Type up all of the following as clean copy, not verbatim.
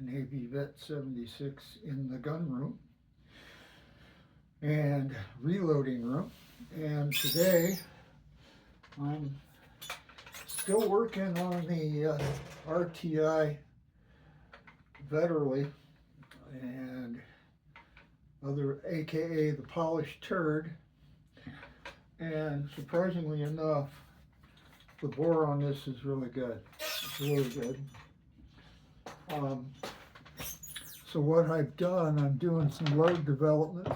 Navy Vet 76 in the gun room and reloading room. And today I'm still working on the RTI Vetterli and other, aka the polished turd. And surprisingly enough, the bore on this is really good. It's really good. So what I've done, I'm doing some load development,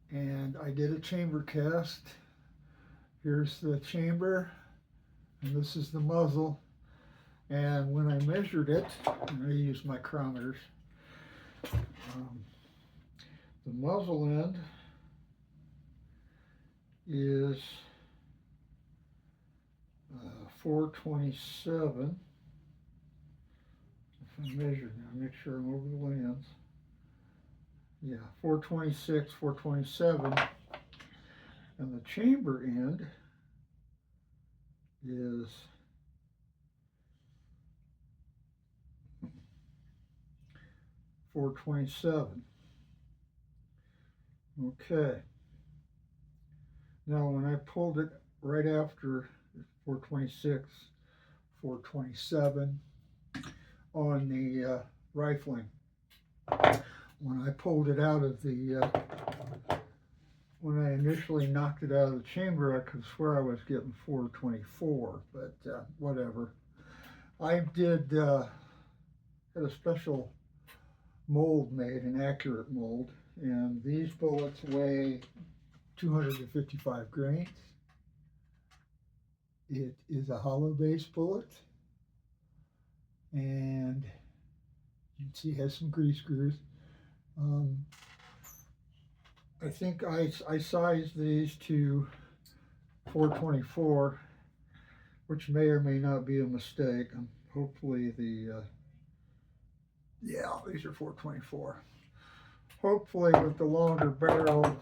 and I did a chamber cast. Here's the chamber, and this is the muzzle. And when I measured it, and I used micrometers, the muzzle end is 427. If I measure now, make sure I'm over the lens. Yeah, 426, 427. And the chamber end is 427. Okay. Now when I pulled it right after 426, 427 on the rifling, when I pulled it out of the, when I initially knocked it out of the chamber, I could swear I was getting 424, but whatever. I did had a special mold made, an accurate mold, and these bullets weigh 255 grains. It is a hollow base bullet, and you can see it has some grease grooves. I think I sized these to 424, which may or may not be a mistake. Hopefully yeah, these are 424. Hopefully with the longer barrel,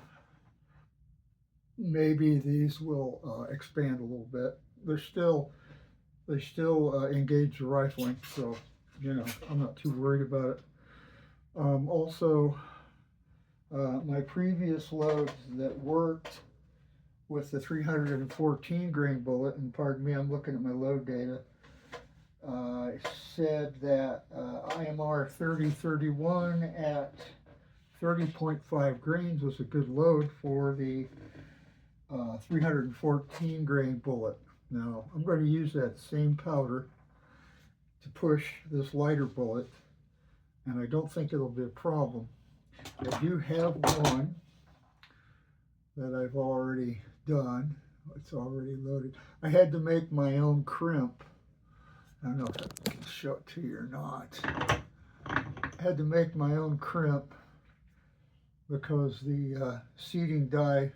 maybe these will expand a little bit. They still engage the rifling, so you know, I'm not too worried about it. Also, my previous loads that worked with the 314 grain bullet, and pardon me, I'm looking at my load data, said that IMR 3031 at 30.5 grains was a good load for the 314 grain bullet. Now I'm going to use that same powder to push this lighter bullet, and I don't think it'll be a problem. I do have one that I've already done. It's already loaded. I had to make my own crimp. I don't know if I can show it to you or not. I had to make my own crimp because the seating die,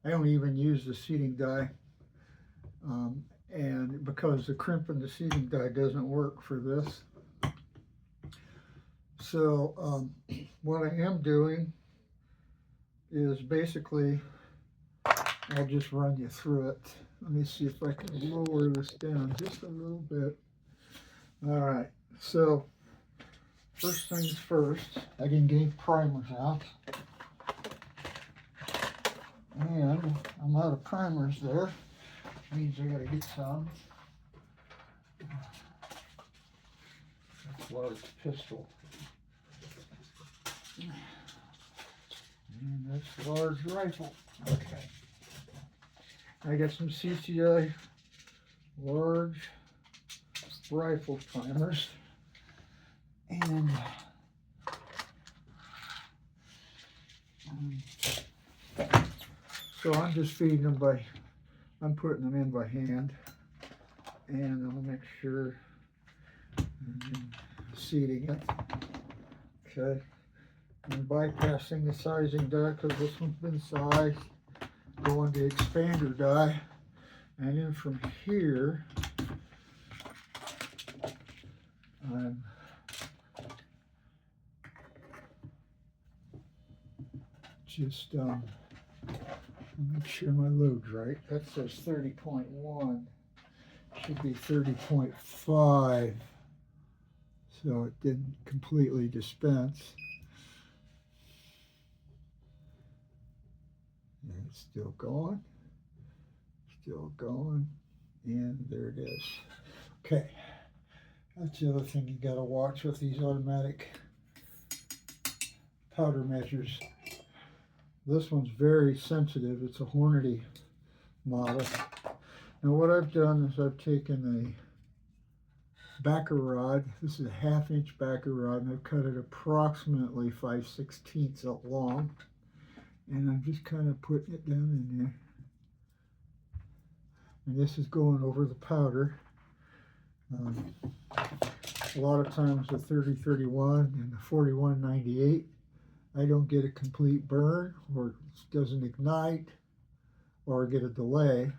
I don't even use the seating die, and because the crimp in the seating die doesn't work for this. So what I am doing is basically, I'll just run you through it. Let me see if I can lower this down just a little bit. All right, so first things first, I didn't get primers out. And I'm out of primers there. Means I gotta get some. That's a large pistol. And that's a large rifle. Okay. I got some CCI large rifle primers. And so I'm just feeding them by, I'm putting them in by hand, and I'll make sure I'm seating it. Okay, I'm bypassing the sizing die because this one's been sized, going to expander die, and then from here I'm just make sure my load's right. That says 30.1. Should be 30.5. so it didn't completely dispense. And it's still going, and there it is. Okay, that's the other thing you got to watch with these automatic powder measures. This one's very sensitive. It's a Hornady model. Now what I've done is I've taken a backer rod. This is a 1/2 inch backer rod, and I've cut it approximately 5/16 long. And I'm just kind of putting it down in there. And this is going over the powder. A lot of times the 3031 and the 4198, I don't get a complete burn, or it doesn't ignite, or I get a delay.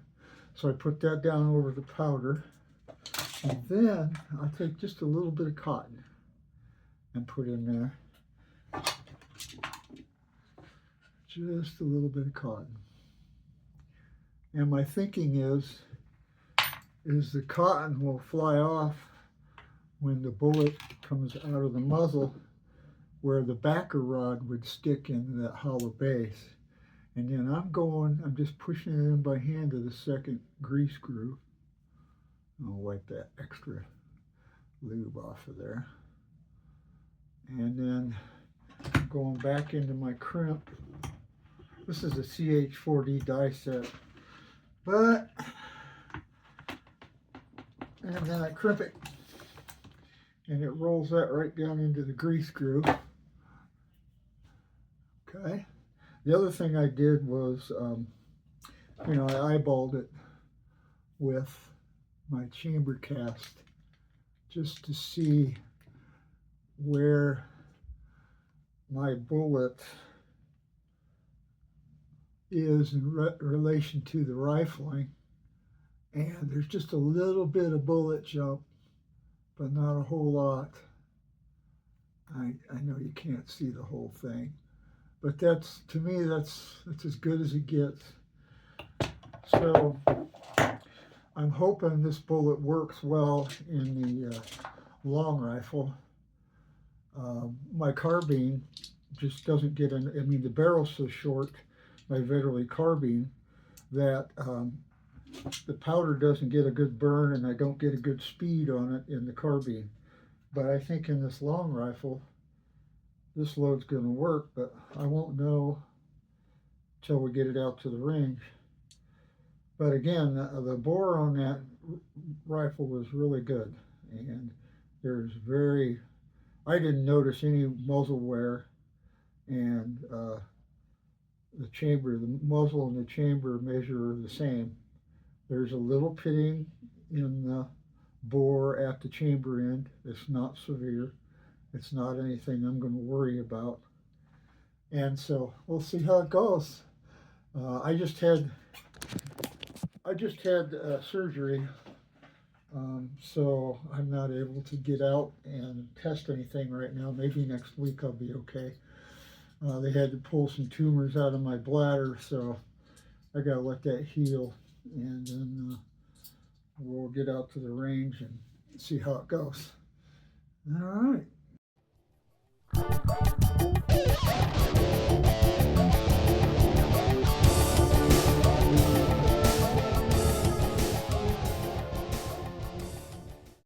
So I put that down over the powder, and then I'll take just a little bit of cotton and put in there. Just a little bit of cotton. And my thinking is the cotton will fly off when the bullet comes out of the muzzle, where the backer rod would stick into that hollow base. And then I'm just pushing it in by hand to the second grease groove. I'll wipe that extra lube off of there. And then going back into my crimp. This is a CH4D die set. And then I crimp it, and it rolls that right down into the grease groove. Okay. The other thing I did was, I eyeballed it with my chamber cast just to see where my bullet is in relation to the rifling. And there's just a little bit of bullet jump, but not a whole lot. I know you can't see the whole thing, but to me, that's as good as it gets. So I'm hoping this bullet works well in the long rifle. My carbine just doesn't get in. I mean, the barrel's so short, my Vetterli carbine, that the powder doesn't get a good burn, and I don't get a good speed on it in the carbine. But I think in this long rifle, this load's going to work, but I won't know till we get it out to the range. But again, the bore on that rifle was really good, and I didn't notice any muzzle wear, and the muzzle and the chamber measure the same. There's a little pitting in the bore at the chamber end. It's not severe. It's not anything I'm going to worry about. And so we'll see how it goes. I just had surgery, so I'm not able to get out and test anything right now. Maybe next week I'll be okay. They had to pull some tumors out of my bladder, so I gotta let that heal, and then we'll get out to the range and see how it goes. All right.